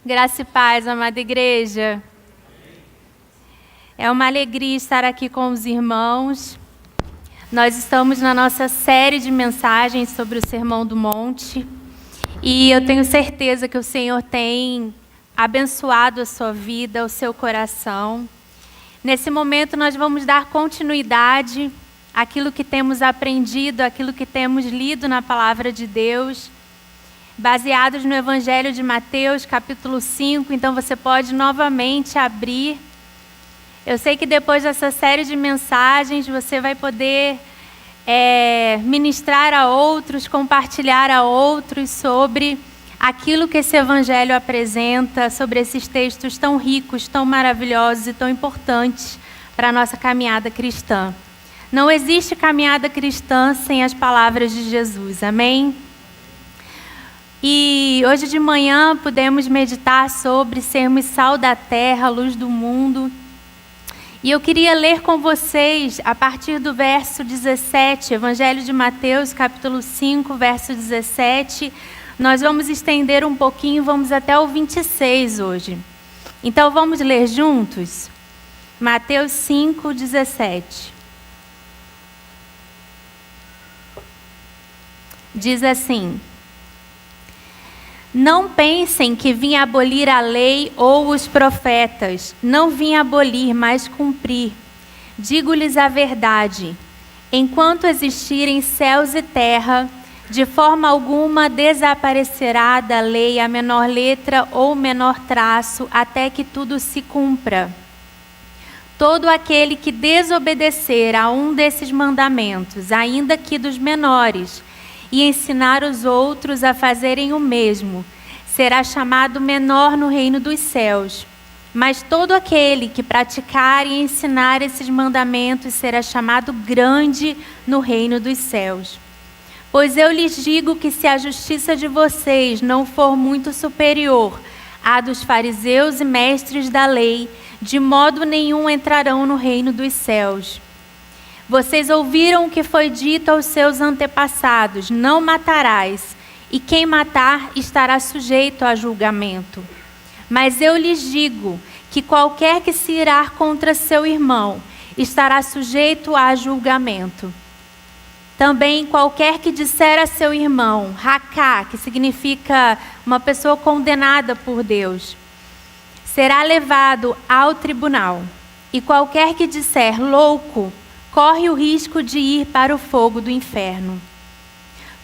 Graça e paz, amada igreja. É uma alegria estar aqui com os irmãos. Nós estamos na nossa série de mensagens sobre o Sermão do Monte. E eu tenho certeza que o Senhor tem abençoado a sua vida, o seu coração. Nesse momento nós vamos dar continuidade àquilo que temos aprendido, àquilo que temos lido na Palavra de Deus, baseados no Evangelho de Mateus, capítulo 5. Então você pode novamente abrir. Eu sei que depois dessa série de mensagens você vai poder ministrar a outros, compartilhar a outros sobre aquilo que esse Evangelho apresenta, sobre esses textos tão ricos, tão maravilhosos e tão importantes para a nossa caminhada cristã. Não existe caminhada cristã sem as palavras de Jesus, amém? E hoje de manhã pudemos meditar sobre sermos sal da terra, luz do mundo. E eu queria ler com vocês a partir do verso 17, Evangelho de Mateus, capítulo 5, verso 17. Nós vamos estender um pouquinho, vamos até o 26 hoje. Então vamos ler juntos? Mateus 5, 17. Diz assim: Não pensem que vim abolir a lei ou os profetas. Não vim abolir, mas cumprir. Digo-lhes a verdade. Enquanto existirem céus e terra, de forma alguma desaparecerá da lei a menor letra ou menor traço, até que tudo se cumpra. Todo aquele que desobedecer a um desses mandamentos, ainda que dos menores, e ensinar os outros a fazerem o mesmo, será chamado menor no reino dos céus. Mas todo aquele que praticar e ensinar esses mandamentos será chamado grande no reino dos céus. Pois eu lhes digo que se a justiça de vocês não for muito superior à dos fariseus e mestres da lei, de modo nenhum entrarão no reino dos céus. Vocês ouviram o que foi dito aos seus antepassados: não matarás, e quem matar estará sujeito a julgamento. Mas eu lhes digo que qualquer que se irar contra seu irmão estará sujeito a julgamento. Também qualquer que disser a seu irmão, racá, que significa uma pessoa condenada por Deus, será levado ao tribunal. E qualquer que disser louco, corre o risco de ir para o fogo do inferno.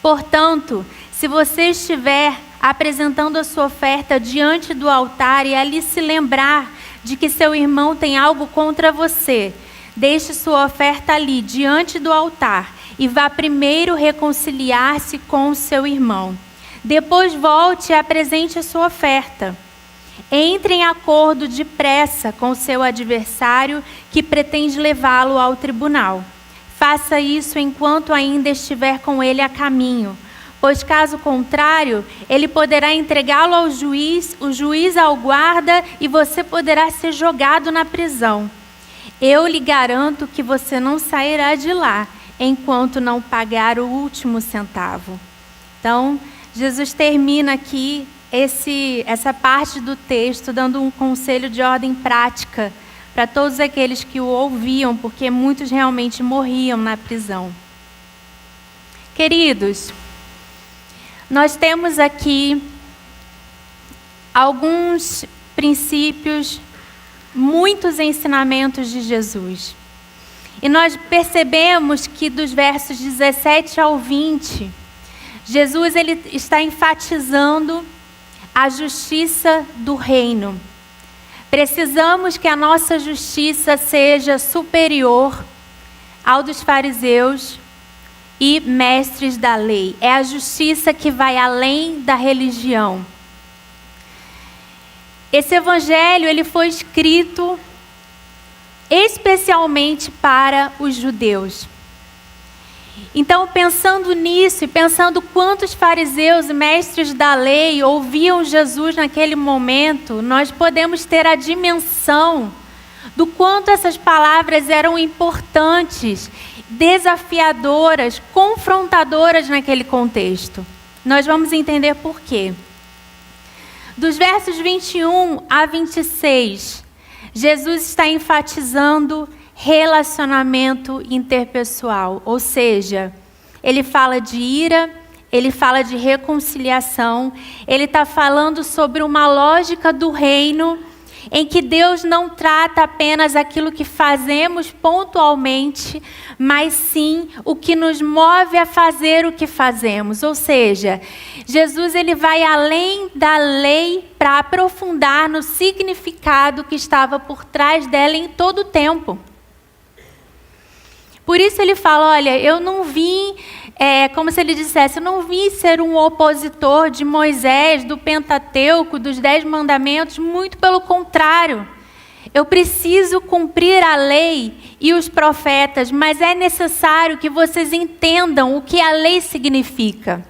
Portanto, se você estiver apresentando a sua oferta diante do altar e ali se lembrar de que seu irmão tem algo contra você, deixe sua oferta ali diante do altar e vá primeiro reconciliar-se com o seu irmão. Depois volte e apresente a sua oferta. Entre em acordo depressa com seu adversário que pretende levá-lo ao tribunal. Faça isso enquanto ainda estiver com ele a caminho, pois caso contrário, ele poderá entregá-lo ao juiz, o juiz ao guarda e você poderá ser jogado na prisão. Eu lhe garanto que você não sairá de lá enquanto não pagar o último centavo. Então, Jesus termina aqui essa parte do texto dando um conselho de ordem prática para todos aqueles que o ouviam, porque muitos realmente morriam na prisão. Queridos, nós temos aqui alguns princípios, muitos ensinamentos de Jesus. E nós percebemos que dos versos 17 ao 20, Jesus ele está enfatizando a justiça do reino. Precisamos que a nossa justiça seja superior ao dos fariseus e mestres da lei. É a justiça que vai além da religião. Esse evangelho ele foi escrito especialmente para os judeus. Então, pensando nisso e pensando quantos fariseus e mestres da lei ouviam Jesus naquele momento, nós podemos ter a dimensão do quanto essas palavras eram importantes, desafiadoras, confrontadoras naquele contexto. Nós vamos entender por quê. Dos versos 21 a 26, Jesus está enfatizando relacionamento interpessoal, ou seja, ele fala de ira, ele fala de reconciliação, ele está falando sobre uma lógica do reino em que Deus não trata apenas aquilo que fazemos pontualmente, mas sim o que nos move a fazer o que fazemos. Ou seja, Jesus ele vai além da lei para aprofundar no significado que estava por trás dela em todo o tempo. Por isso ele fala, olha, eu não vim, como se ele dissesse, eu não vim ser um opositor de Moisés, do Pentateuco, dos 10 mandamentos, muito pelo contrário. Eu preciso cumprir a lei e os profetas, mas é necessário que vocês entendam o que a lei significa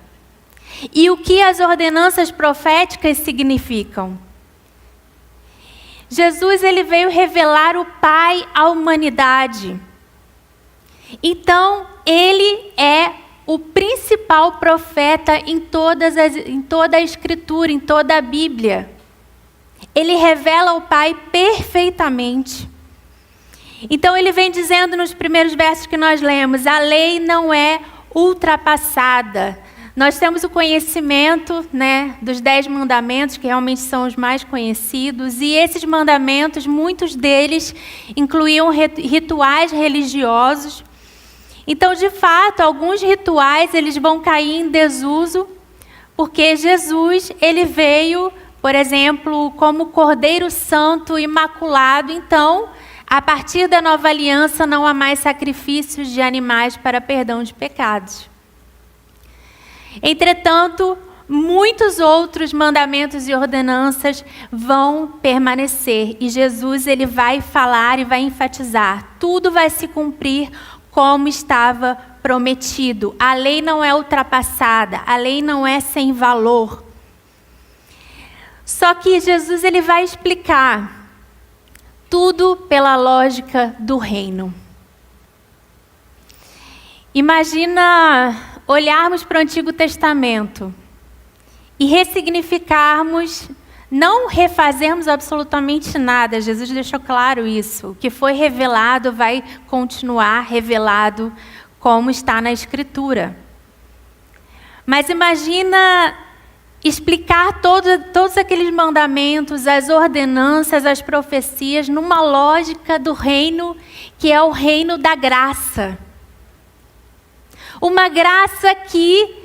e o que as ordenanças proféticas significam. Jesus ele veio revelar o Pai à humanidade. Então, ele é o principal profeta em toda a Escritura, em toda a Bíblia. Ele revela o Pai perfeitamente. Então, ele vem dizendo nos primeiros versos que nós lemos, a lei não é ultrapassada. Nós temos o conhecimento, dos 10 mandamentos, que realmente são os mais conhecidos, e esses mandamentos, muitos deles incluíam rituais religiosos. Então, de fato, alguns rituais eles vão cair em desuso, porque Jesus ele veio, por exemplo, como Cordeiro Santo Imaculado. Então, a partir da nova aliança, não há mais sacrifícios de animais para perdão de pecados. Entretanto, muitos outros mandamentos e ordenanças vão permanecer. E Jesus ele vai falar e vai enfatizar. Tudo vai se cumprir como estava prometido. A lei não é ultrapassada, a lei não é sem valor. Só que Jesus ele vai explicar tudo pela lógica do reino. Imagina olharmos para o Antigo Testamento e ressignificarmos, não refazermos absolutamente nada. Jesus deixou claro isso. O que foi revelado vai continuar revelado como está na Escritura. Mas imagina explicar todos aqueles mandamentos, as ordenanças, as profecias, numa lógica do reino, que é o reino da graça. Uma graça que,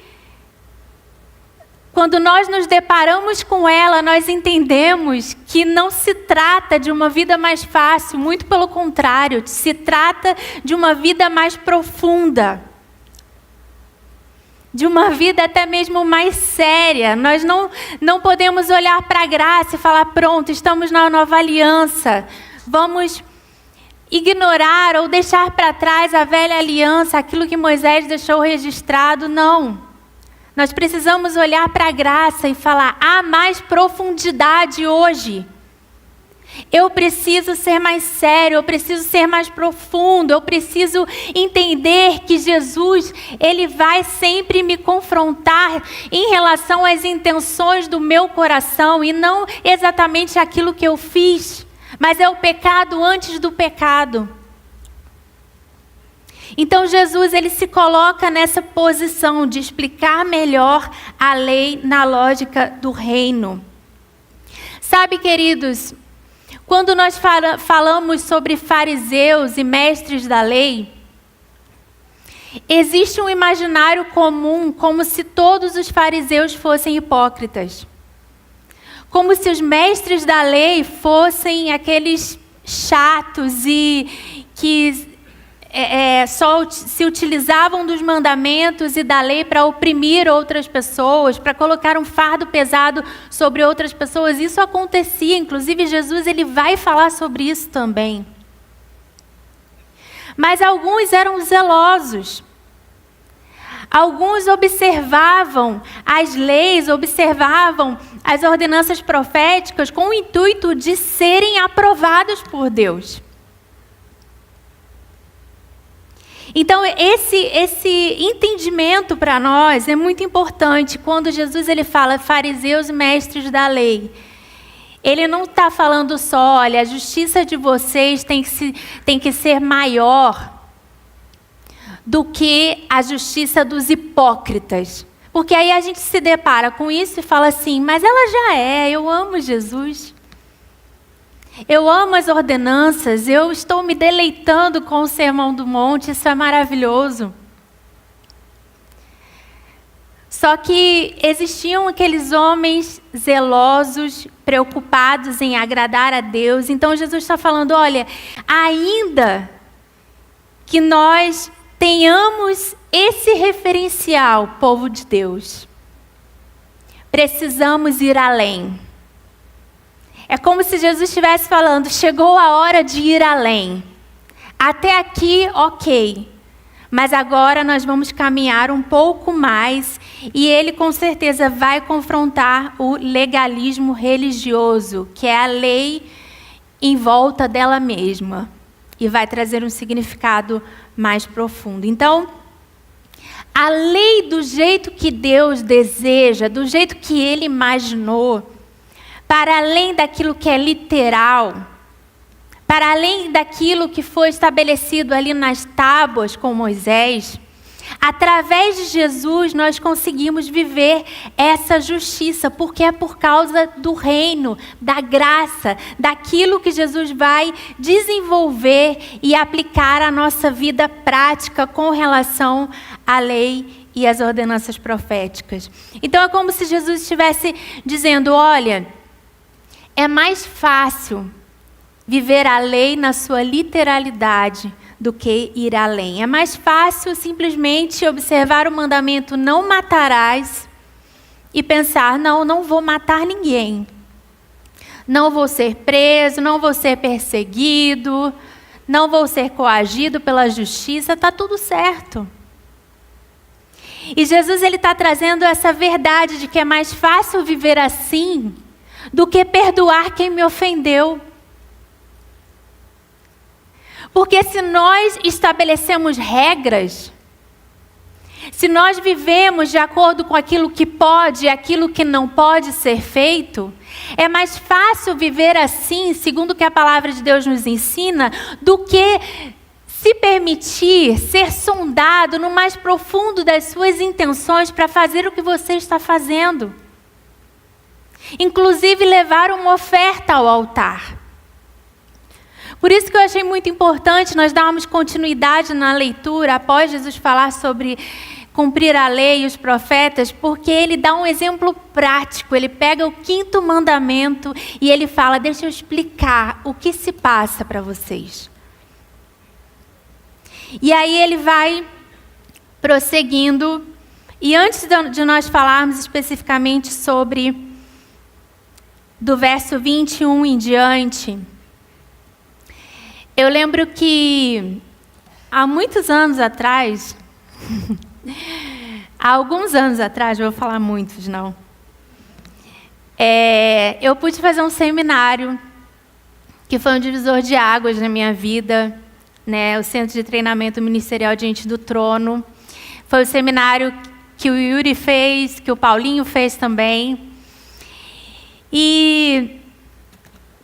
quando nós nos deparamos com ela, nós entendemos que não se trata de uma vida mais fácil, muito pelo contrário, se trata de uma vida mais profunda, de uma vida até mesmo mais séria. Nós não podemos olhar para a graça e falar, pronto, estamos na nova aliança, vamos ignorar ou deixar para trás a velha aliança, aquilo que Moisés deixou registrado. Não. Nós precisamos olhar para a graça e falar, há mais profundidade hoje. Eu preciso ser mais sério, eu preciso ser mais profundo, eu preciso entender que Jesus, ele vai sempre me confrontar em relação às intenções do meu coração e não exatamente aquilo que eu fiz, mas é o pecado antes do pecado. Então Jesus ele se coloca nessa posição de explicar melhor a lei na lógica do reino. Sabe, queridos, quando nós falamos sobre fariseus e mestres da lei, existe um imaginário comum como se todos os fariseus fossem hipócritas. Como se os mestres da lei fossem aqueles chatos e que só se utilizavam dos mandamentos e da lei para oprimir outras pessoas, para colocar um fardo pesado sobre outras pessoas. Isso acontecia, inclusive Jesus ele vai falar sobre isso também. Mas alguns eram zelosos. Alguns observavam as leis, observavam as ordenanças proféticas com o intuito de serem aprovados por Deus. Então, esse entendimento para nós é muito importante. Quando Jesus ele fala fariseus e mestres da lei, ele não está falando só, olha, a justiça de vocês tem que ser maior do que a justiça dos hipócritas. Porque aí a gente se depara com isso e fala assim, mas ela já é, eu amo Jesus. Eu amo as ordenanças, eu estou me deleitando com o Sermão do Monte, isso é maravilhoso. Só que existiam aqueles homens zelosos, preocupados em agradar a Deus. Então Jesus está falando, olha, ainda que nós tenhamos esse referencial, povo de Deus, precisamos ir além. É como se Jesus estivesse falando, chegou a hora de ir além. Até aqui, ok. Mas agora nós vamos caminhar um pouco mais e ele com certeza vai confrontar o legalismo religioso, que é a lei em volta dela mesma. E vai trazer um significado mais profundo. Então, a lei do jeito que Deus deseja, do jeito que ele imaginou, para além daquilo que é literal, para além daquilo que foi estabelecido ali nas tábuas com Moisés, através de Jesus nós conseguimos viver essa justiça, porque é por causa do reino, da graça, daquilo que Jesus vai desenvolver e aplicar à nossa vida prática com relação à lei e às ordenanças proféticas. Então é como se Jesus estivesse dizendo, olha, é mais fácil viver a lei na sua literalidade do que ir além. É mais fácil simplesmente observar o mandamento não matarás e pensar, não vou matar ninguém. Não vou ser preso, não vou ser perseguido, não vou ser coagido pela justiça, está tudo certo. E Jesus ele está trazendo essa verdade de que é mais fácil viver assim do que perdoar quem me ofendeu. Porque se nós estabelecemos regras, se nós vivemos de acordo com aquilo que pode e aquilo que não pode ser feito, é mais fácil viver assim, segundo o que a palavra de Deus nos ensina, do que se permitir ser sondado no mais profundo das suas intenções para fazer o que você está fazendo. Inclusive levar uma oferta ao altar. Por isso que eu achei muito importante nós darmos continuidade na leitura, após Jesus falar sobre cumprir a lei e os profetas, porque ele dá um exemplo prático. Ele pega o 5º mandamento e ele fala, deixa eu explicar o que se passa para vocês. E aí ele vai prosseguindo. E antes de nós falarmos especificamente sobre do verso 21 em diante, eu lembro que há muitos anos atrás, há alguns anos atrás, vou falar muitos não, eu pude fazer um seminário que foi um divisor de águas na minha vida, né? O Centro de Treinamento Ministerial Diante do Trono. Foi o seminário que o Yuri fez, que o Paulinho fez também. E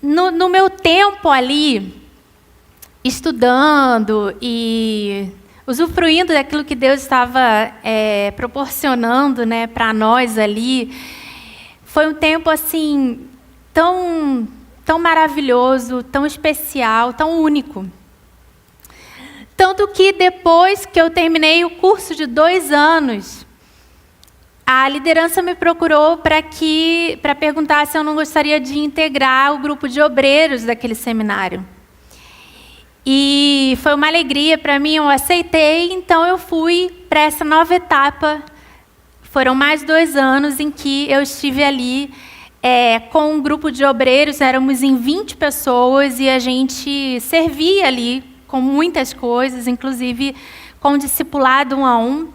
no meu tempo ali, estudando e usufruindo daquilo que Deus estava proporcionando, né, para nós ali, foi um tempo assim tão maravilhoso, tão especial, tão único. Tanto que depois que eu terminei o curso de 2 anos, a liderança me procurou para perguntar se eu não gostaria de integrar o grupo de obreiros daquele seminário. E foi uma alegria para mim, eu aceitei, então eu fui para essa nova etapa. Foram mais 2 anos em que eu estive ali com um grupo de obreiros, éramos em 20 pessoas e a gente servia ali com muitas coisas, inclusive com discipulado 1 a 1.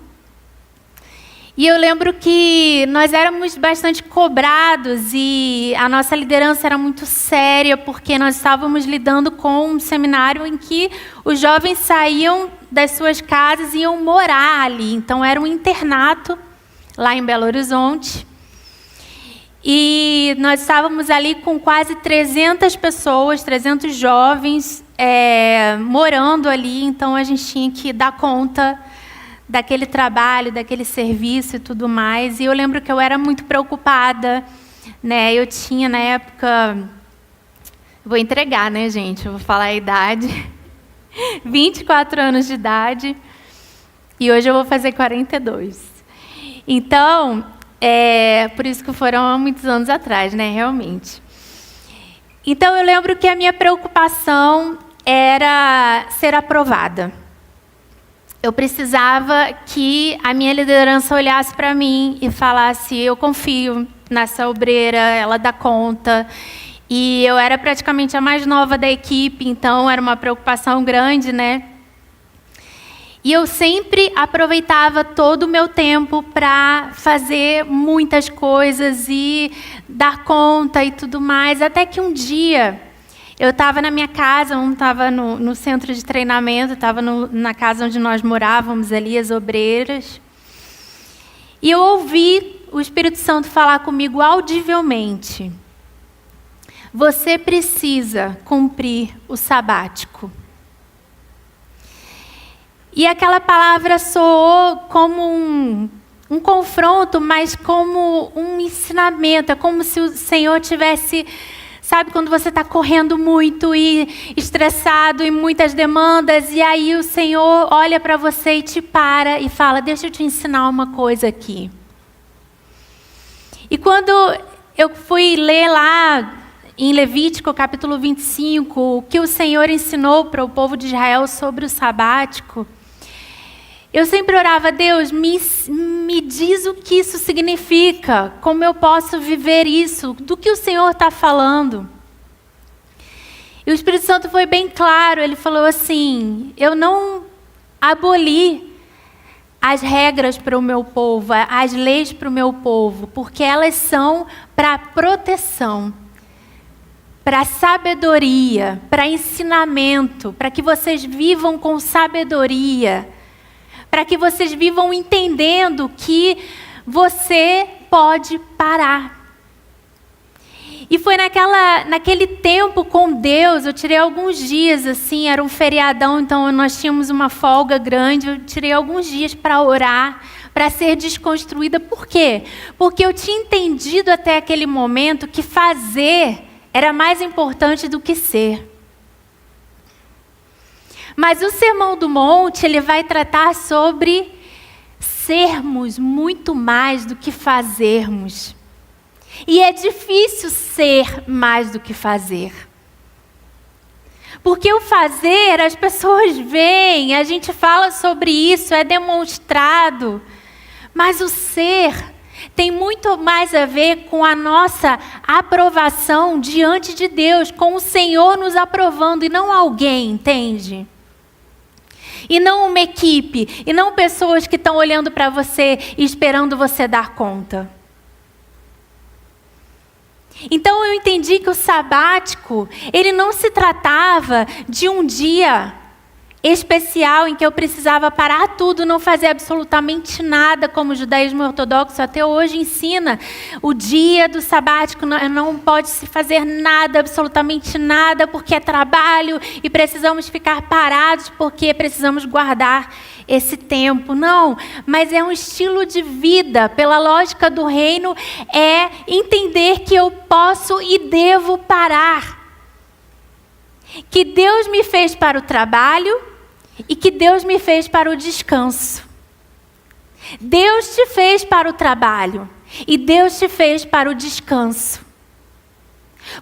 E eu lembro que nós éramos bastante cobrados e a nossa liderança era muito séria, porque nós estávamos lidando com um seminário em que os jovens saíam das suas casas e iam morar ali. Então era um internato lá em Belo Horizonte. E nós estávamos ali com quase 300 pessoas, 300 jovens morando ali. Então a gente tinha que dar conta daquele trabalho, daquele serviço e tudo mais. E eu lembro que eu era muito preocupada, né? Eu tinha, na época... Vou entregar, né, gente? Eu vou falar a idade. 24 anos de idade. E hoje eu vou fazer 42. Então, por isso que foram há muitos anos atrás, né, realmente. Então, eu lembro que a minha preocupação era ser aprovada. Eu precisava que a minha liderança olhasse para mim e falasse: eu confio nessa obreira, ela dá conta. E eu era praticamente a mais nova da equipe, então era uma preocupação grande, né? E eu sempre aproveitava todo o meu tempo para fazer muitas coisas e dar conta e tudo mais, até que um dia eu estava na minha casa, não estava no centro de treinamento, estava na casa onde nós morávamos ali, as obreiras. E eu ouvi o Espírito Santo falar comigo audivelmente: você precisa cumprir o sabático. E aquela palavra soou como um confronto, mas como um ensinamento. É como se o Senhor tivesse... Sabe quando você está correndo muito e estressado e muitas demandas, e aí o Senhor olha para você e te para e fala: deixa eu te ensinar uma coisa aqui. E quando eu fui ler lá em Levítico, capítulo 25, o que o Senhor ensinou para o povo de Israel sobre o sabático, eu sempre orava: Deus, me diz o que isso significa, como eu posso viver isso, do que o Senhor está falando. E o Espírito Santo foi bem claro, ele falou assim: eu não aboli as regras para o meu povo, as leis para o meu povo, porque elas são para proteção, para sabedoria, para ensinamento, para que vocês vivam com sabedoria, para que vocês vivam entendendo que você pode parar. E foi naquele tempo com Deus, eu tirei alguns dias, assim, era um feriadão, então nós tínhamos uma folga grande, eu tirei alguns dias para orar, para ser desconstruída. Por quê? Porque eu tinha entendido até aquele momento que fazer era mais importante do que ser. Mas o Sermão do Monte, ele vai tratar sobre sermos muito mais do que fazermos. E é difícil ser mais do que fazer. Porque o fazer, as pessoas veem, a gente fala sobre isso, é demonstrado. Mas o ser tem muito mais a ver com a nossa aprovação diante de Deus, com o Senhor nos aprovando e não alguém, entende? E não uma equipe, e não pessoas que estão olhando para você e esperando você dar conta. Então eu entendi que o sabático, ele não se tratava de um dia especial em que eu precisava parar tudo, não fazer absolutamente nada, como o judaísmo ortodoxo até hoje ensina. O dia do sabático não pode se fazer nada, absolutamente nada, porque é trabalho e precisamos ficar parados porque precisamos guardar esse tempo. Não, mas é um estilo de vida, pela lógica do reino, é entender que eu posso e devo parar. Que Deus me fez para o trabalho e que Deus me fez para o descanso. Deus te fez para o trabalho e Deus te fez para o descanso.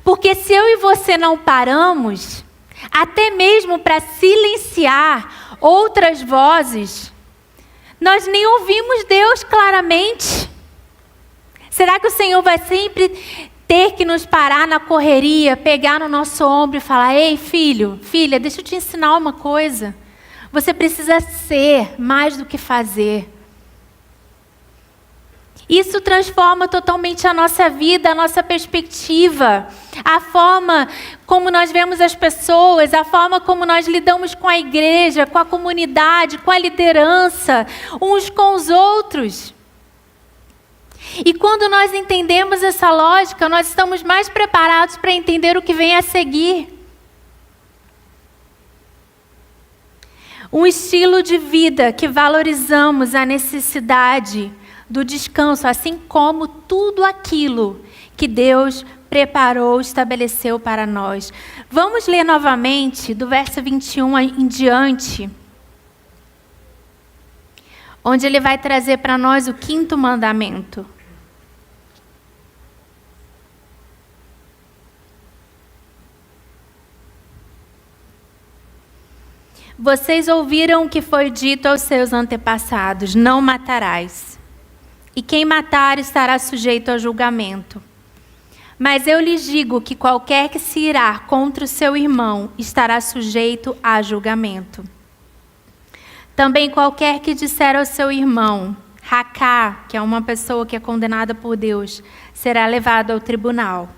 Porque se eu e você não paramos, até mesmo para silenciar outras vozes, nós nem ouvimos Deus claramente. Será que o Senhor vai sempre ter que nos parar na correria, pegar no nosso ombro e falar: ei, filho, filha, deixa eu te ensinar uma coisa. Você precisa ser mais do que fazer. Isso transforma totalmente a nossa vida, a nossa perspectiva, a forma como nós vemos as pessoas, a forma como nós lidamos com a igreja, com a comunidade, com a liderança, uns com os outros. E quando nós entendemos essa lógica, nós estamos mais preparados para entender o que vem a seguir. Um estilo de vida que valorizamos a necessidade do descanso, assim como tudo aquilo que Deus preparou, estabeleceu para nós. Vamos ler novamente do verso 21 em diante, onde ele vai trazer para nós o 5º mandamento. Vocês ouviram o que foi dito aos seus antepassados: não matarás. E quem matar estará sujeito a julgamento. Mas eu lhes digo que qualquer que se irá contra o seu irmão estará sujeito a julgamento. Também qualquer que disser ao seu irmão, Racá, que é uma pessoa que é condenada por Deus, será levado ao tribunal.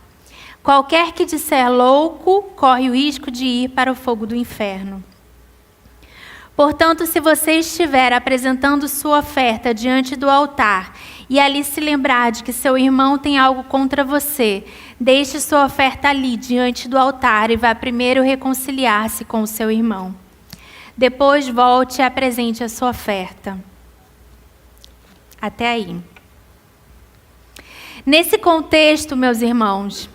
Qualquer que disser louco, corre o risco de ir para o fogo do inferno. Portanto, se você estiver apresentando sua oferta diante do altar e ali se lembrar de que seu irmão tem algo contra você, deixe sua oferta ali diante do altar e vá primeiro reconciliar-se com o seu irmão. Depois volte e apresente a sua oferta. Até aí. Nesse contexto, meus irmãos,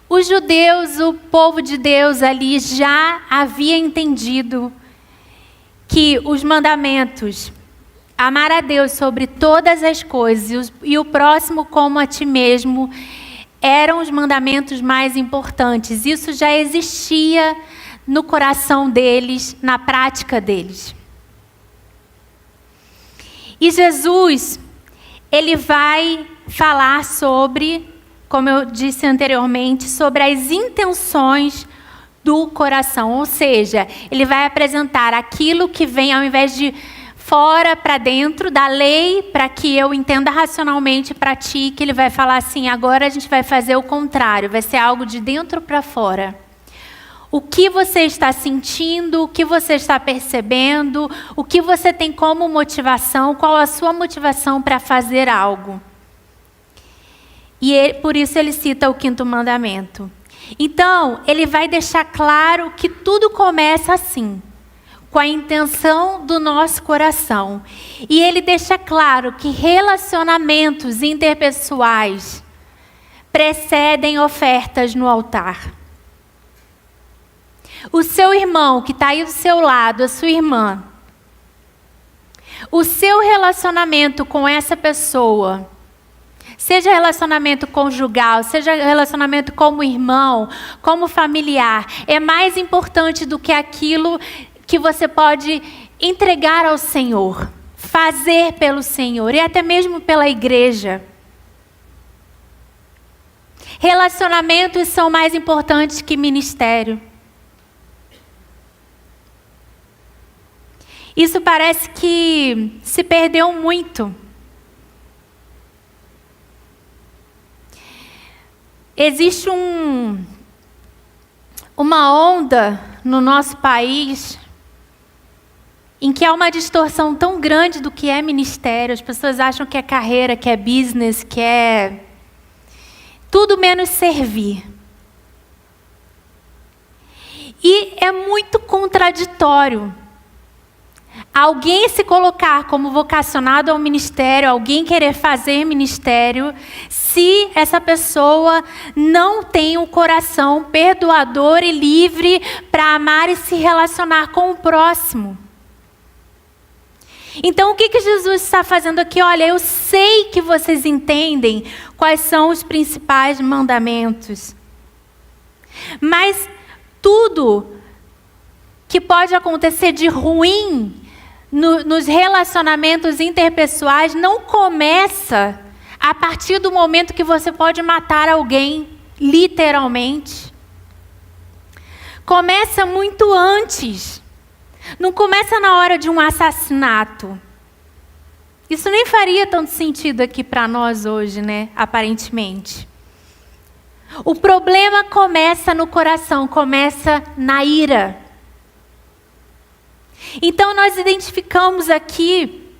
os judeus, o povo de Deus ali já havia entendido que os mandamentos, amar a Deus sobre todas as coisas e o próximo como a ti mesmo, eram os mandamentos mais importantes. Isso já existia no coração deles, na prática deles. E Jesus, ele vai falar sobre, como eu disse anteriormente, sobre as intenções do coração. Ou seja, ele vai apresentar aquilo que vem ao invés de fora para dentro da lei, para que eu entenda racionalmente e pratique. Ele vai falar assim: agora a gente vai fazer o contrário, vai ser algo de dentro para fora. O que você está sentindo, o que você está percebendo, o que você tem como motivação, qual a sua motivação para fazer algo. E por isso ele cita o 5º mandamento. Então, ele vai deixar claro que tudo começa assim, com a intenção do nosso coração. E ele deixa claro que relacionamentos interpessoais precedem ofertas no altar. O seu irmão que está aí do seu lado, a sua irmã, o seu relacionamento com essa pessoa, seja relacionamento conjugal, seja relacionamento como irmão, como familiar, é mais importante do que aquilo que você pode entregar ao Senhor, fazer pelo Senhor e até mesmo pela igreja. Relacionamentos são mais importantes que ministério. Isso parece que se perdeu muito. Existe uma onda no nosso país em que há uma distorção tão grande do que é ministério. As pessoas acham que é carreira, que é business, que é tudo menos servir. E é muito contraditório alguém se colocar como vocacionado ao ministério, alguém querer fazer ministério, se essa pessoa não tem um coração perdoador e livre para amar e se relacionar com o próximo. Então, o que Jesus está fazendo aqui? Olha, eu sei que vocês entendem quais são os principais mandamentos, mas tudo que pode acontecer de ruim nos relacionamentos interpessoais não começa a partir do momento que você pode matar alguém, literalmente. Começa muito antes. Não começa na hora de um assassinato. Isso nem faria tanto sentido aqui para nós hoje, né? Aparentemente. O problema começa no coração, começa na ira. Então nós identificamos aqui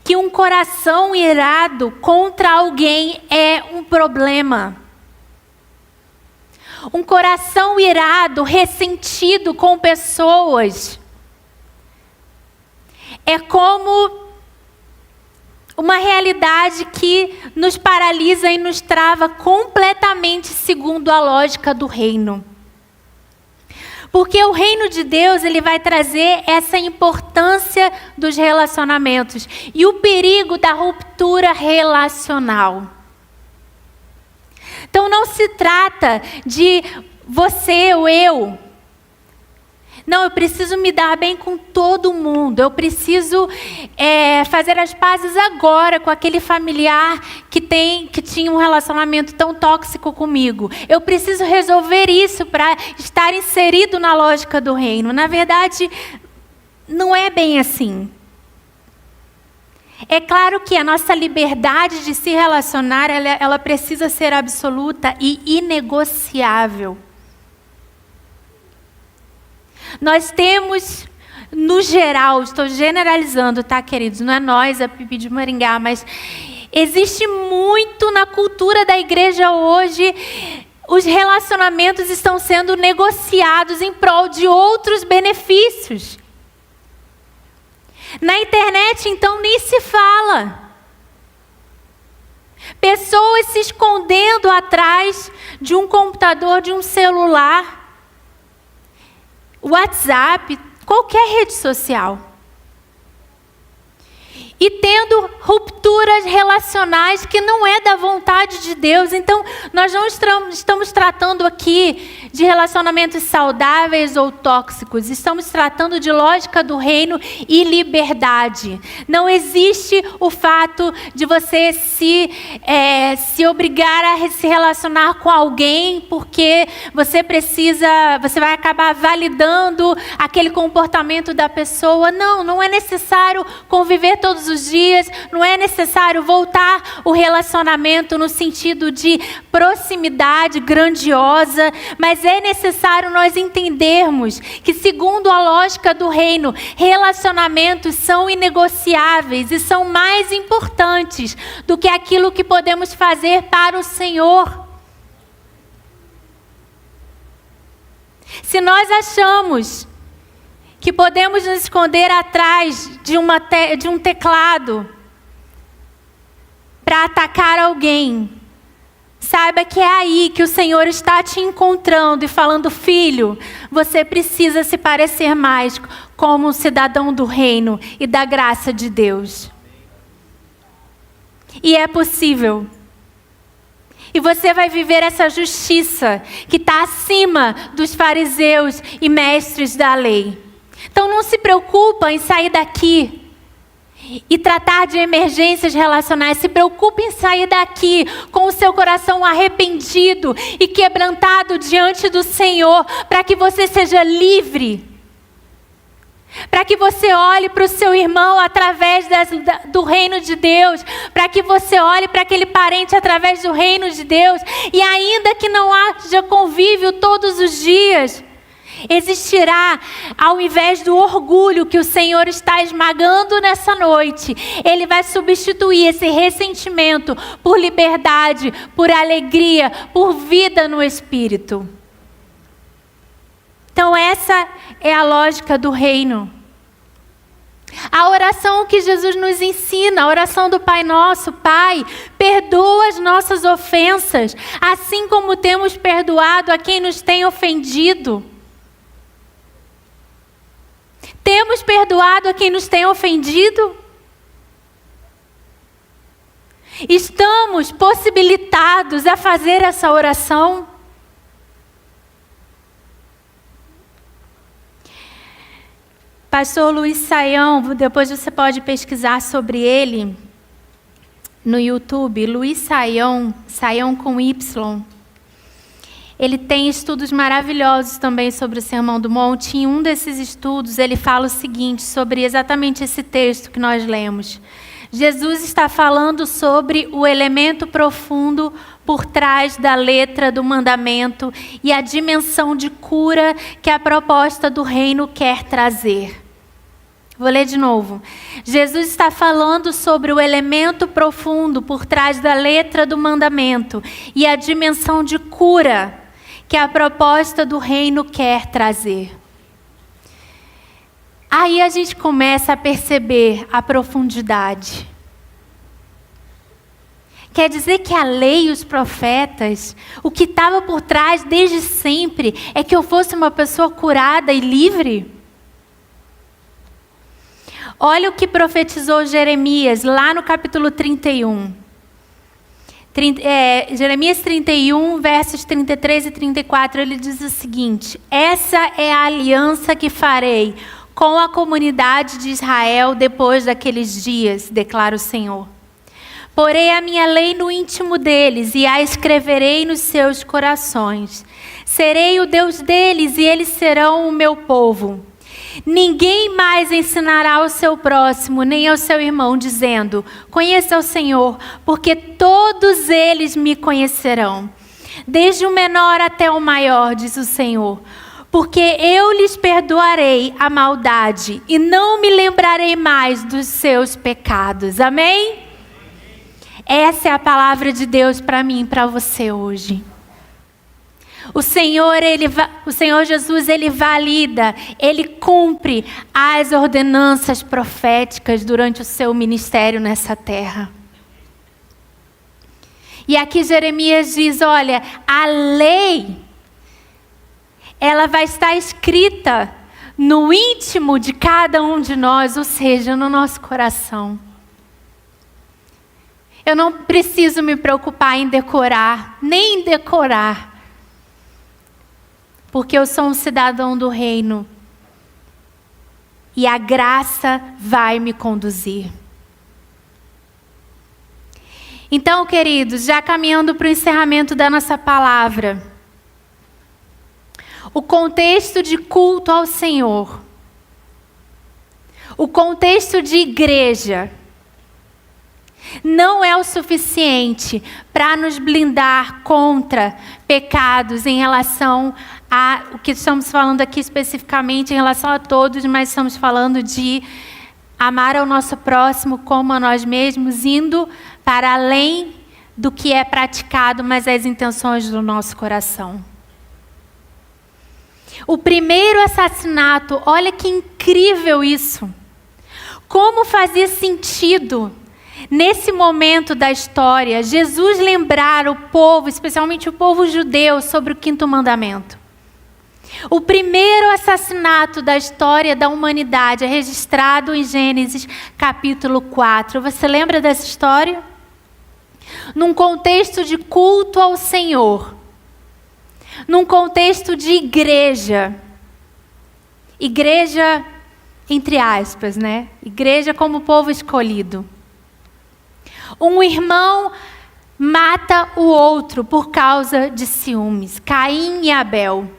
que um coração irado contra alguém é um problema. Um coração irado, ressentido com pessoas, é como uma realidade que nos paralisa e nos trava completamente segundo a lógica do reino. Porque o reino de Deus, ele vai trazer essa importância dos relacionamentos e o perigo da ruptura relacional. Então não se trata de você ou eu. Não, eu preciso me dar bem com todo mundo. Eu preciso fazer as pazes agora com aquele familiar que tinha um relacionamento tão tóxico comigo. Eu preciso resolver isso para estar inserido na lógica do reino. Na verdade, não é bem assim. É claro que a nossa liberdade de se relacionar, ela precisa ser absoluta e inegociável. Nós temos, no geral, estou generalizando, tá, queridos? Não é nós, a Pipi de Maringá, mas existe muito na cultura da igreja hoje. Os relacionamentos estão sendo negociados em prol de outros benefícios. Na internet, então, nem se fala. Pessoas se escondendo atrás de um computador, de um celular, WhatsApp, qualquer rede social. E tendo rupturas relacionais que não é da vontade de Deus. Então, nós não estamos tratando aqui de relacionamentos saudáveis ou tóxicos. Estamos tratando de lógica do reino e liberdade. Não existe o fato de você se obrigar a se relacionar com alguém porque você vai acabar validando aquele comportamento da pessoa. Não, não é necessário conviver todos os dias, não é necessário voltar o relacionamento no sentido de proximidade grandiosa, mas é necessário nós entendermos que, segundo a lógica do reino, relacionamentos são inegociáveis e são mais importantes do que aquilo que podemos fazer para o Senhor. Se nós achamos que podemos nos esconder atrás de um teclado para atacar alguém, saiba que é aí que o Senhor está te encontrando e falando: filho, você precisa se parecer mais como um cidadão do reino e da graça de Deus. E é possível. E você vai viver essa justiça que está acima dos fariseus e mestres da lei. Então não se preocupa em sair daqui e tratar de emergências relacionais. Se preocupe em sair daqui com o seu coração arrependido e quebrantado diante do Senhor, para que você seja livre. Para que você olhe para o seu irmão através do reino de Deus. Para que você olhe para aquele parente através do reino de Deus. E ainda que não haja convívio todos os dias, existirá, ao invés do orgulho que o Senhor está esmagando nessa noite, Ele vai substituir esse ressentimento por liberdade, por alegria, por vida no Espírito. Então essa é a lógica do reino. A oração que Jesus nos ensina, a oração do Pai Nosso: Pai, perdoa as nossas ofensas, assim como temos perdoado a quem nos tem ofendido. Temos perdoado a quem nos tem ofendido? Estamos possibilitados a fazer essa oração? Pastor Luiz Saião, depois você pode pesquisar sobre ele no YouTube, Luiz Saião, Saião com Y. ele tem estudos maravilhosos também sobre o Sermão do Monte. Em um desses estudos, ele fala o seguinte sobre exatamente esse texto que nós lemos. Jesus está falando sobre o elemento profundo por trás da letra do mandamento e a dimensão de cura que a proposta do reino quer trazer. Vou ler de novo. Jesus está falando sobre o elemento profundo por trás da letra do mandamento e a dimensão de cura que a proposta do reino quer trazer. Aí a gente começa a perceber a profundidade. Quer dizer que a lei e os profetas, o que estava por trás desde sempre é que eu fosse uma pessoa curada e livre? Olha o que profetizou Jeremias lá no capítulo 31. Jeremias 31, versos 33 e 34, ele diz o seguinte: essa é a aliança que farei com a comunidade de Israel depois daqueles dias, declara o Senhor. Porei a minha lei no íntimo deles e a escreverei nos seus corações. Serei o Deus deles e eles serão o meu povo. Ninguém mais ensinará ao seu próximo, nem ao seu irmão, dizendo: conheça o Senhor, porque todos eles me conhecerão. Desde o menor até o maior, diz o Senhor. Porque eu lhes perdoarei a maldade e não me lembrarei mais dos seus pecados. Amém? Essa é a palavra de Deus para mim e para você hoje. O Senhor Jesus, ele valida, ele cumpre as ordenanças proféticas durante o seu ministério nessa terra. E aqui Jeremias diz, olha, a lei, ela vai estar escrita no íntimo de cada um de nós, ou seja, no nosso coração. Eu não preciso me preocupar em decorar, nem em decorar. Porque eu sou um cidadão do reino. E a graça vai me conduzir. Então, queridos, já caminhando para o encerramento da nossa palavra. O contexto de culto ao Senhor. O contexto de igreja. Não é o suficiente para nos blindar contra pecados em relação a o que estamos falando aqui especificamente em relação a todos, mas estamos falando de amar ao nosso próximo como a nós mesmos, indo para além do que é praticado, mas as intenções do nosso coração. O primeiro assassinato, olha que incrível isso. Como fazia sentido nesse momento da história, Jesus lembrar o povo, especialmente o povo judeu, sobre o 5º mandamento. O primeiro assassinato da história da humanidade é registrado em Gênesis capítulo 4. Você lembra dessa história? Num contexto de culto ao Senhor. Num contexto de igreja. Igreja, entre aspas, né? Igreja como povo escolhido. Um irmão mata o outro por causa de ciúmes. Caim e Abel.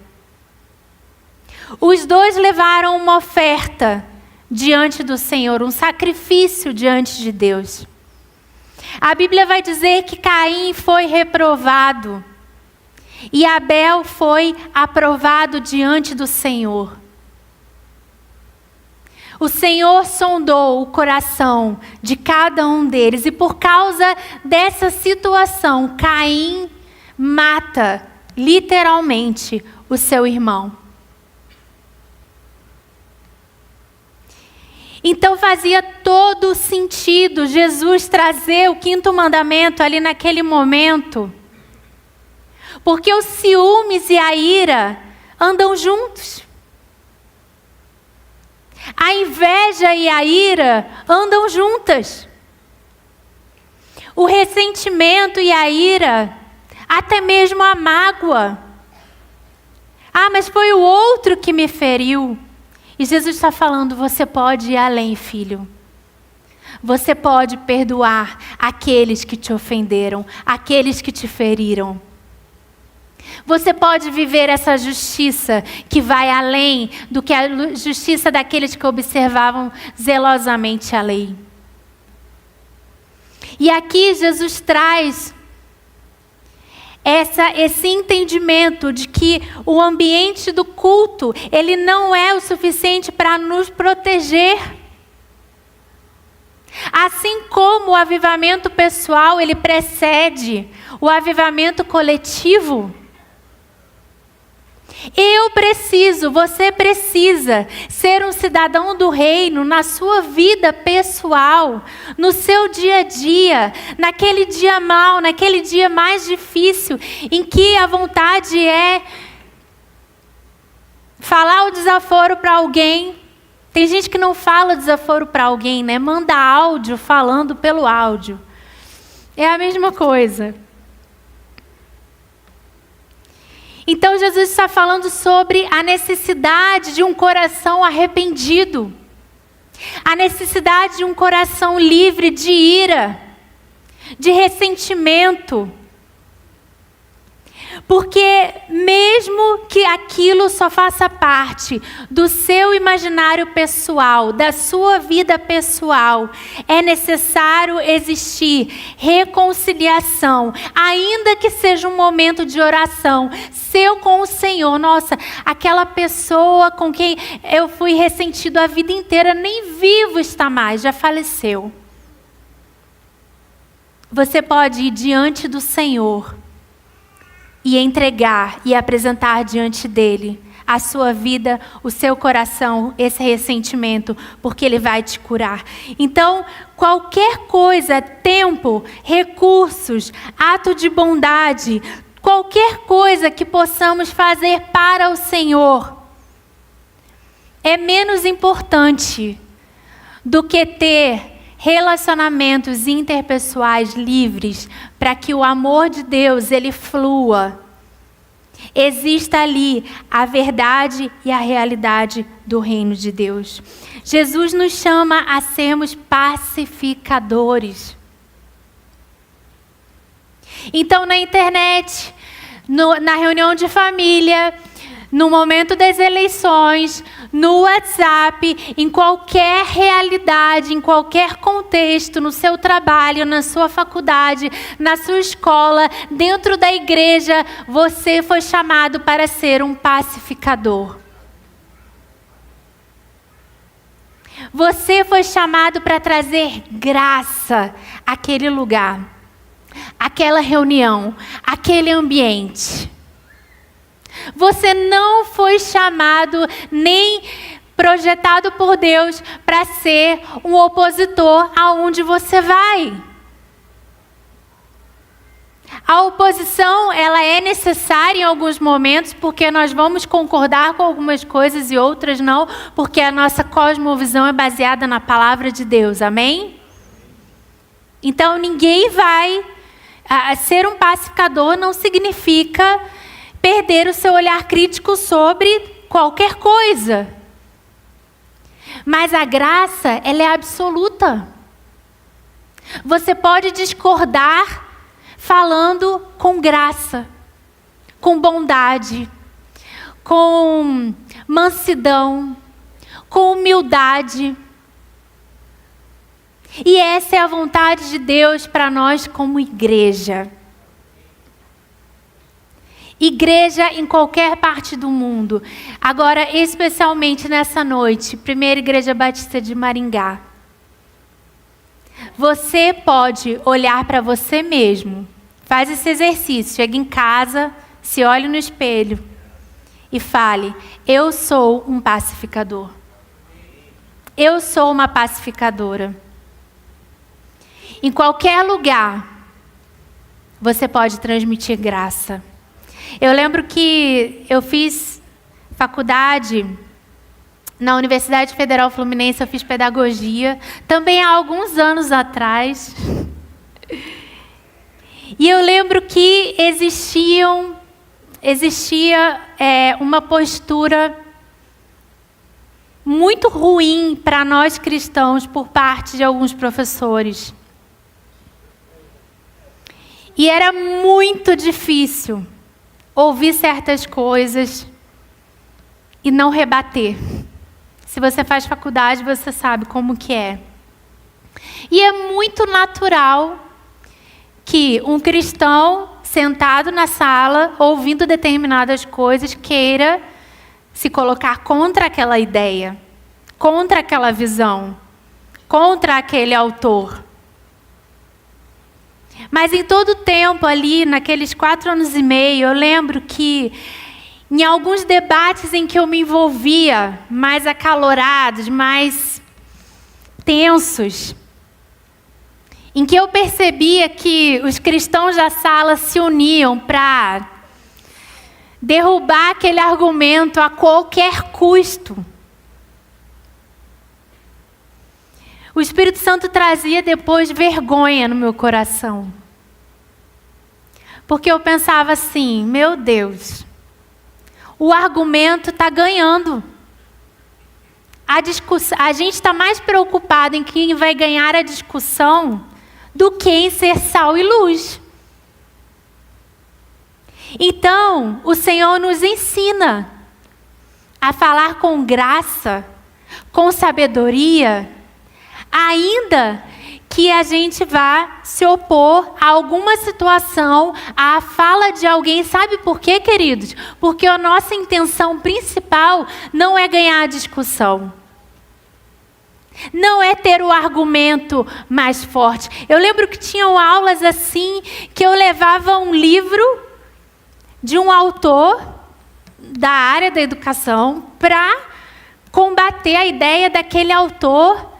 Os dois levaram uma oferta diante do Senhor, um sacrifício diante de Deus. A Bíblia vai dizer que Caim foi reprovado e Abel foi aprovado diante do Senhor. O Senhor sondou o coração de cada um deles e por causa dessa situação, Caim mata literalmente o seu irmão. Então fazia todo sentido Jesus trazer o 5º mandamento ali naquele momento. Porque os ciúmes e a ira andam juntos. A inveja e a ira andam juntas. O ressentimento e a ira, até mesmo a mágoa. Ah, mas foi o outro que me feriu. E Jesus está falando, você pode ir além, filho. Você pode perdoar aqueles que te ofenderam, aqueles que te feriram. Você pode viver essa justiça que vai além do que a justiça daqueles que observavam zelosamente a lei. E aqui Jesus traz esse entendimento de que o ambiente do culto, ele não é o suficiente para nos proteger. Assim como o avivamento pessoal, ele precede o avivamento coletivo. Você precisa ser um cidadão do reino na sua vida pessoal, no seu dia a dia, naquele dia mau, naquele dia mais difícil, em que a vontade é falar o desaforo para alguém. Tem gente que não fala o desaforo para alguém, né? Manda áudio falando pelo áudio. É a mesma coisa. Então Jesus está falando sobre a necessidade de um coração arrependido. A necessidade de um coração livre de ira, de ressentimento. Porque mesmo que aquilo só faça parte do seu imaginário pessoal, da sua vida pessoal, é necessário existir reconciliação, ainda que seja um momento de oração, seu com o Senhor. Nossa, aquela pessoa com quem eu fui ressentido a vida inteira, nem vivo está mais, já faleceu. Você pode ir diante do Senhor e entregar e apresentar diante dele a sua vida, o seu coração, esse ressentimento, porque ele vai te curar. Então, qualquer coisa, tempo, recursos, ato de bondade, qualquer coisa que possamos fazer para o Senhor é menos importante do que ter relacionamentos interpessoais livres, para que o amor de Deus ele flua. Exista ali a verdade e a realidade do reino de Deus. Jesus nos chama a sermos pacificadores. Então, na internet, na reunião de família, no momento das eleições, no WhatsApp, em qualquer realidade, em qualquer contexto, no seu trabalho, na sua faculdade, na sua escola, dentro da igreja, você foi chamado para ser um pacificador. Você foi chamado para trazer graça àquele lugar, àquela reunião, àquele ambiente. Você não foi chamado nem projetado por Deus para ser um opositor aonde você vai. A oposição, ela é necessária em alguns momentos, porque nós vamos concordar com algumas coisas e outras não, porque a nossa cosmovisão é baseada na palavra de Deus, amém? Então ninguém vai... ser um pacificador não significa perder o seu olhar crítico sobre qualquer coisa. Mas a graça, ela é absoluta. Você pode discordar falando com graça, com bondade, com mansidão, com humildade. E essa é a vontade de Deus para nós como igreja. Igreja em qualquer parte do mundo. Agora, especialmente nessa noite, Primeira Igreja Batista de Maringá. Você pode olhar para você mesmo. Faz esse exercício. Chega em casa, se olhe no espelho e fale: eu sou um pacificador. Eu sou uma pacificadora. Em qualquer lugar, você pode transmitir graça. Eu lembro que eu fiz faculdade na Universidade Federal Fluminense, eu fiz pedagogia, também há alguns anos atrás. E eu lembro que existia uma postura muito ruim para nós cristãos por parte de alguns professores. E era muito difícil ouvir certas coisas e não rebater. Se você faz faculdade, você sabe como que é. E é muito natural que um cristão sentado na sala, ouvindo determinadas coisas, queira se colocar contra aquela ideia, contra aquela visão, contra aquele autor. Mas em todo o tempo ali, naqueles 4 anos e meio, eu lembro que em alguns debates em que eu me envolvia, mais acalorados, mais tensos, em que eu percebia que os cristãos da sala se uniam para derrubar aquele argumento a qualquer custo. O Espírito Santo trazia depois vergonha no meu coração. Porque eu pensava assim, meu Deus, o argumento está ganhando. A gente está mais preocupado em quem vai ganhar a discussão do que em ser sal e luz. Então, o Senhor nos ensina a falar com graça, com sabedoria, ainda que a gente vá se opor a alguma situação, à fala de alguém. Sabe por quê, queridos? Porque a nossa intenção principal não é ganhar a discussão. Não é ter o argumento mais forte. Eu lembro que tinham aulas assim, que eu levava um livro de um autor da área da educação para combater a ideia daquele autor,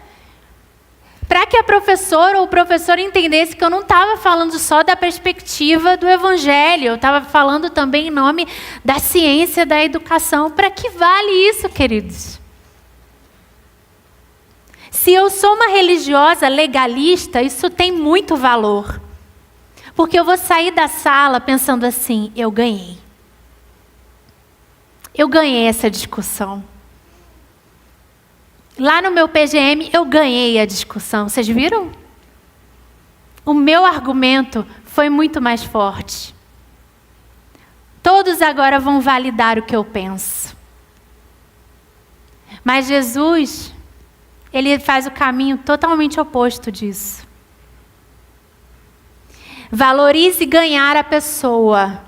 para que a professora ou o professor entendesse que eu não estava falando só da perspectiva do evangelho, eu estava falando também em nome da ciência da educação. Para que vale isso, queridos? Se eu sou uma religiosa legalista, isso tem muito valor. Porque eu vou sair da sala pensando assim, eu ganhei. Eu ganhei essa discussão. Lá no meu PGM, eu ganhei a discussão. Vocês viram? O meu argumento foi muito mais forte. Todos agora vão validar o que eu penso. Mas Jesus, ele faz o caminho totalmente oposto disso. Valorize ganhar a pessoa.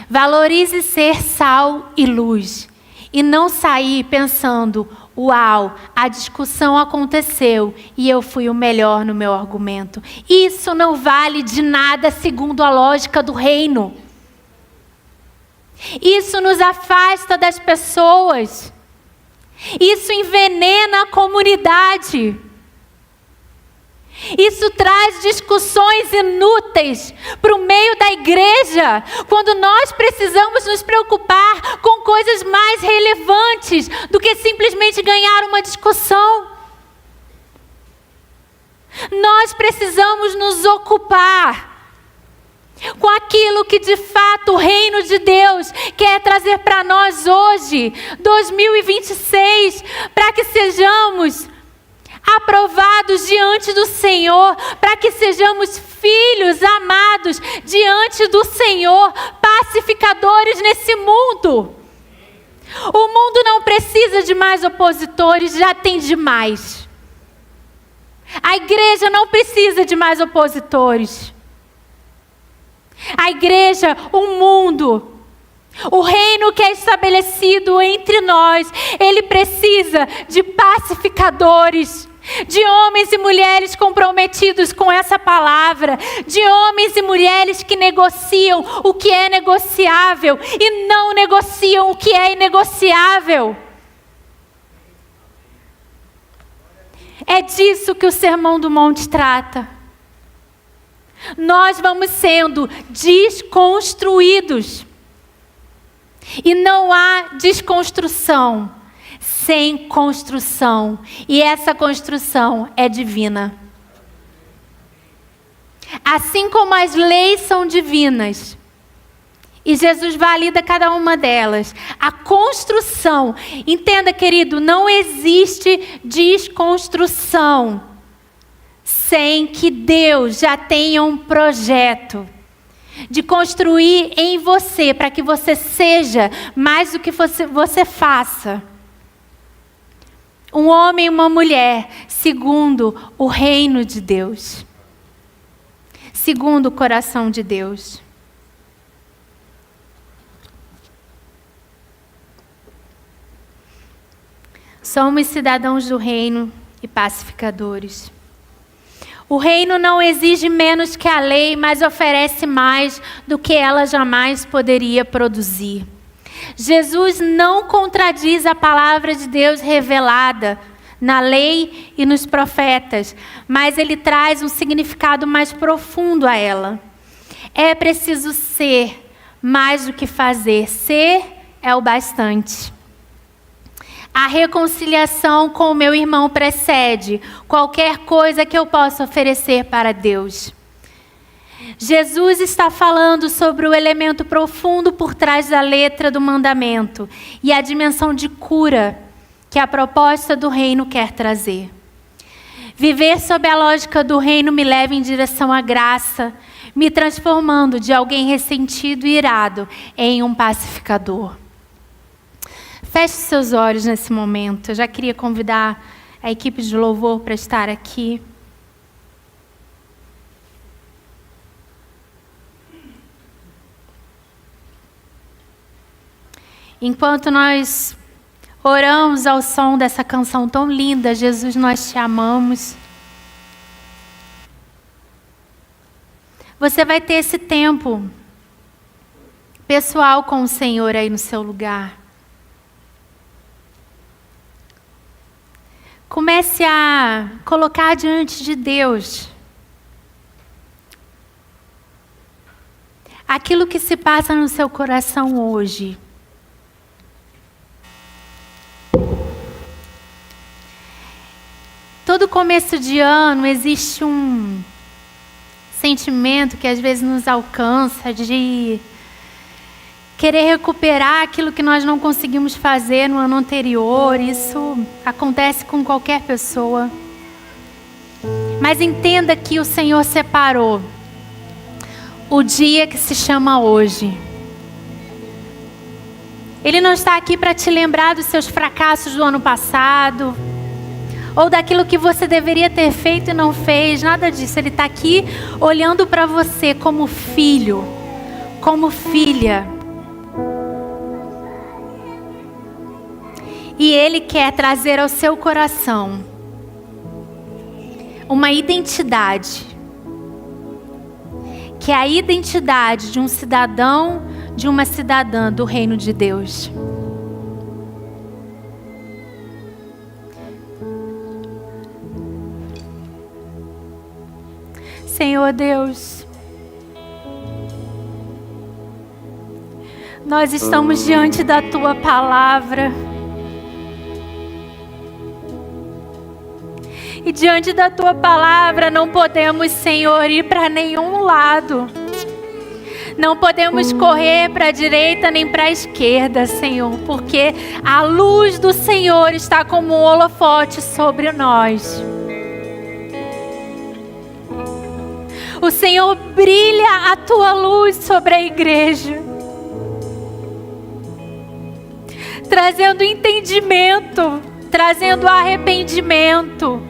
Valorize ser sal e luz. E não sair pensando, uau, a discussão aconteceu e eu fui o melhor no meu argumento. Isso não vale de nada segundo a lógica do reino. Isso nos afasta das pessoas. Isso envenena a comunidade. Isso traz discussões inúteis para o meio da igreja, quando nós precisamos nos preocupar com coisas mais relevantes do que simplesmente ganhar uma discussão. Nós precisamos nos ocupar com aquilo que de fato o reino de Deus quer trazer para nós hoje, 2026, para que sejamos aprovados diante do Senhor, para que sejamos filhos amados diante do Senhor, pacificadores nesse mundo. O mundo não precisa de mais opositores, já tem demais. A igreja não precisa de mais opositores. A igreja, o mundo, o reino que é estabelecido entre nós, ele precisa de pacificadores, de homens e mulheres comprometidos com essa palavra, de homens e mulheres que negociam o que é negociável e não negociam o que é inegociável. É disso que o Sermão do Monte trata. Nós vamos sendo desconstruídos. E não há desconstrução sem construção. E essa construção é divina. Assim como as leis são divinas, e Jesus valida cada uma delas, a construção, entenda, querido, não existe desconstrução sem que Deus já tenha um projeto de construir em você, para que você seja mais do que você faça. Um homem e uma mulher, segundo o reino de Deus. Segundo o coração de Deus. Somos cidadãos do reino e pacificadores. O reino não exige menos que a lei, mas oferece mais do que ela jamais poderia produzir. Jesus não contradiz a palavra de Deus revelada na lei e nos profetas, mas ele traz um significado mais profundo a ela. É preciso ser mais do que fazer. Ser é o bastante. A reconciliação com o meu irmão precede qualquer coisa que eu possa oferecer para Deus. Jesus está falando sobre o elemento profundo por trás da letra do mandamento e a dimensão de cura que a proposta do reino quer trazer. Viver sob a lógica do reino me leva em direção à graça, me transformando de alguém ressentido e irado em um pacificador. Feche seus olhos nesse momento. Eu já queria convidar a equipe de louvor para estar aqui. Enquanto nós oramos ao som dessa canção tão linda, Jesus, nós te amamos. Você vai ter esse tempo pessoal com o Senhor aí no seu lugar. Comece a colocar diante de Deus aquilo que se passa no seu coração hoje. Todo começo de ano existe um sentimento que às vezes nos alcança de querer recuperar aquilo que nós não conseguimos fazer no ano anterior. Isso acontece com qualquer pessoa. Mas entenda que o Senhor separou o dia que se chama hoje. Ele não está aqui para te lembrar dos seus fracassos do ano passado, ou daquilo que você deveria ter feito e não fez, nada disso. Ele está aqui olhando para você como filho, como filha. E Ele quer trazer ao seu coração uma identidade, que é a identidade de um cidadão, de uma cidadã do reino de Deus. Senhor Deus, nós estamos diante da Tua palavra. E diante da Tua palavra não podemos, Senhor, ir para nenhum lado. Não podemos correr para a direita nem para a esquerda, Senhor, porque a luz do Senhor está como um holofote sobre nós. O Senhor brilha a Tua luz sobre a igreja, trazendo entendimento, trazendo arrependimento,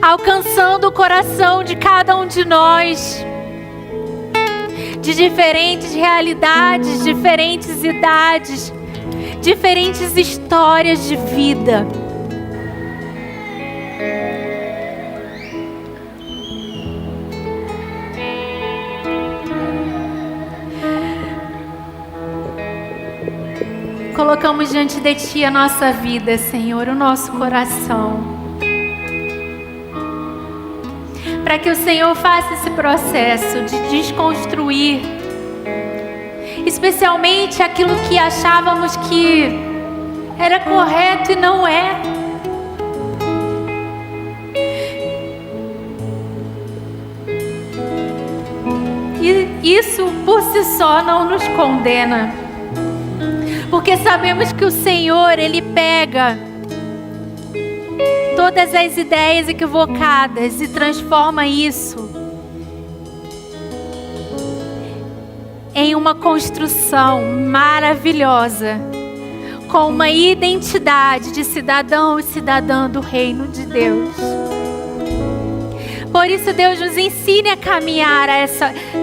alcançando o coração de cada um de nós, de diferentes realidades, diferentes idades, diferentes histórias de vida. Colocamos diante de Ti a nossa vida, Senhor, o nosso coração, para que o Senhor faça esse processo de desconstruir, especialmente aquilo que achávamos que era correto e não é. E isso por si só não nos condena, porque sabemos que o Senhor, Ele pega todas as ideias equivocadas e transforma isso em uma construção maravilhosa, com uma identidade de cidadão e cidadã do reino de Deus. Por isso, Deus nos ensine a caminhar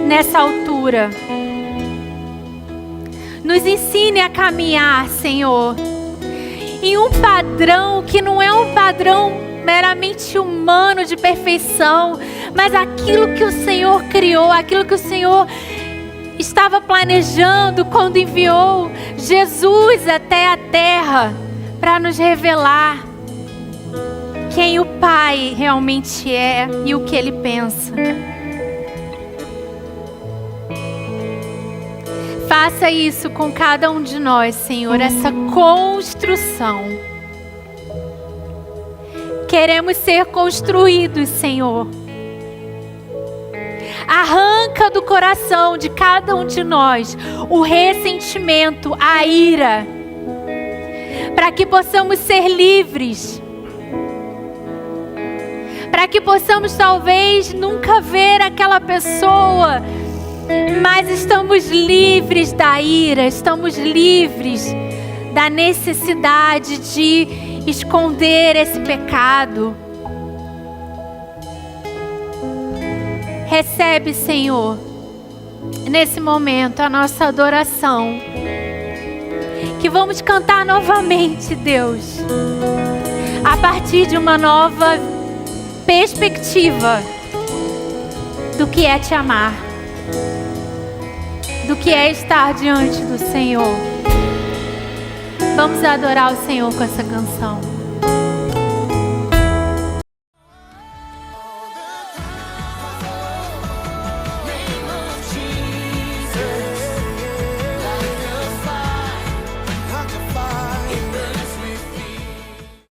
nessa altura. Nos ensine a caminhar, Senhor, em um padrão que não é um padrão meramente humano de perfeição, mas aquilo que o Senhor criou, aquilo que o Senhor estava planejando quando enviou Jesus até a terra para nos revelar quem o Pai realmente é e o que Ele pensa. Faça isso com cada um de nós, Senhor, essa construção. Queremos ser construídos, Senhor. Arranca do coração de cada um de nós o ressentimento, a ira, para que possamos ser livres, para que possamos talvez nunca ver aquela pessoa, mas estamos livres da ira, estamos livres da necessidade de esconder esse pecado. Recebe, Senhor, nesse momento a nossa adoração, que vamos cantar novamente, Deus, a partir de uma nova perspectiva do que é te amar, do que é estar diante do Senhor. Vamos adorar o Senhor com essa canção.